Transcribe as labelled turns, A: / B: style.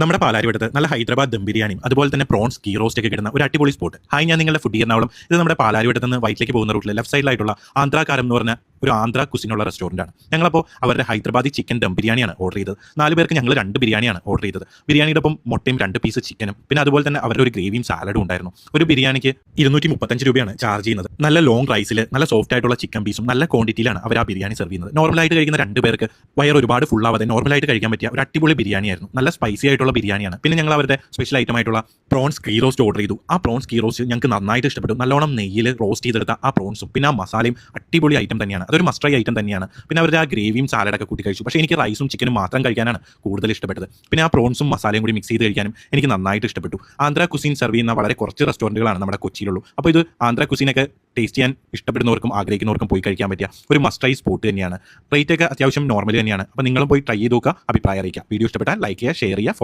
A: നമ്മുടെ പാലാരിവട്ടത്ത് നല്ല ഹൈദരാബാദ് ദം ബിരിയാണിയും അതുപോലെ തന്നെ പ്രോൺസ് ഗീ റോസ്റ്റ് ഒക്കെ കിട്ടുന്ന ഒരു അടിപൊളി സ്പോട്ട്. ഹായ്, ഞാൻ നിങ്ങളുടെ ഫുഡ് എറണാകുളം. ഇത് നമ്മുടെ പാലാരിവട്ടത്ത് നിന്ന് വൈറ്റിലേക്ക് പോകുന്ന റൂട്ടിൽ ലെഫ്റ്റ് സൈഡിലായിട്ടുള്ള ആന്ധ്രാകാരം എന്ന് പറഞ്ഞ ഒരു ആന്ധ്ര കുസിനുള്ള റെസ്റ്റോറൻ്റാണ്. ഞങ്ങളപ്പോൾ അവരുടെ ഹൈദരാബാദി ചിക്കൻ ദം ബിരിയാണിയാണ് ഓർഡർ ചെയ്തത്. 4 പേർക്ക് ഞങ്ങൾ 2 ബിരിയാണിയാണ് ഓർഡർ ചെയ്തത്. ബിരിയാണിയുടെ ഒപ്പം മുട്ടയും 2 പീസ് ചിക്കനും പിന്നെ അതുപോലെ തന്നെ അവരുടെ ഒരു ഗ്രേവിയും സാലഡും ഉണ്ടായിരുന്നു. ഒരു ബിരിയാണിക്ക് 235 രൂപയാണ് ചാർജ് ചെയ്യുന്നത്. നല്ല ലോങ് റൈസിൽ നല്ല സോഫ്റ്റ് ആയിട്ടുള്ള ചിക്കൻ പീസും നല്ല ക്വാണ്ടിറ്റിയിലാണ് അവർ ആ ബിരിയാണി സെർവ് ചെയ്യുന്നത്. നോർമലായിട്ട് കഴിക്കുന്ന 2 പേർക്ക് വയർ ഒരുപാട് ഫുള്ളാവാതെ നോർമലായിട്ട് കഴിക്കാൻ പറ്റിയ ഒരു അടിപൊളി ബിരിയാണിയായിരുന്നു. നല്ല സ്പൈസി ആയിട്ടുള്ള ബിരിയാണിയാണ്. പിന്നെ ഞങ്ങൾ അവരുടെ സ്പെഷ്യൽ ഐറ്റം ആയിട്ടുള്ള പ്രോൺസ് ഗീ റോസ്റ്റ് ഓർഡർ ചെയ്തു. ആ പ്രോൺസ് ഗീ റോസ്റ്റ് ഞങ്ങൾക്ക് നന്നായിട്ട് ഇഷ്ടപ്പെട്ടു. നല്ലോണം നെയ്യിൽ റോസ്റ്റ് ചെയ്തെടുത്ത ആ പ്രോൺസും പിന്നെ ആ മസാലയും അടിപൊളി ഐറ്റം തന്നെയാണ്. അതൊരു മസ്റ്റ് ട്രൈ ഐറ്റം തന്നെയാണ്. പിന്നെ അവരുടെ ആ ഗ്രേവിയും സാലഡൊക്കെ കൂട്ടി കഴിച്ചു. പക്ഷേ എനിക്ക് റൈസും ചിക്കനും മാത്രം കഴിക്കാനാണ് കൂടുതൽ ഇഷ്ടപ്പെട്ടത്. പിന്നെ ആ പ്രോൺസും മസാലയും കൂടി മിക്സ് ചെയ്ത് കഴിക്കാനും എനിക്ക് നന്നായിട്ട് ഇഷ്ടപ്പെട്ടു. ആന്ധ്ര കുസിൻ സെർവ് ചെയ്യുന്ന വളരെ കുറച്ച് റെസ്റ്റോറൻറ്റുകളാണ് നമ്മുടെ കൊച്ചിയിലുള്ളൂ. അപ്പോൾ ഇത് ആന്ധ്ര കുസിനൊക്കെ ടേസ്റ്റ് ചെയ്യാൻ ഇഷ്ടപ്പെടുന്നവർക്കും ആഗ്രഹിക്കുന്നവർക്കും പോയി കഴിക്കാൻ പറ്റിയ ഒരു മസ്റ്റ് ട്രൈ സ്പോട്ട് തന്നെയാണ്. റേറ്റ് ഒക്കെ അത്യാവശ്യം നോർമൽ തന്നെയാണ്. അപ്പോൾ നിങ്ങളും പോയി ട്രൈ ചെയ്ത് നോക്കുക, അഭിപ്രായം അറിയിക്കുക. വീഡിയോ ഇഷ്ടപ്പെട്ടാൽ ലൈക്ക് ചെയ്യുക, ഷെയർ ചെയ്യുക.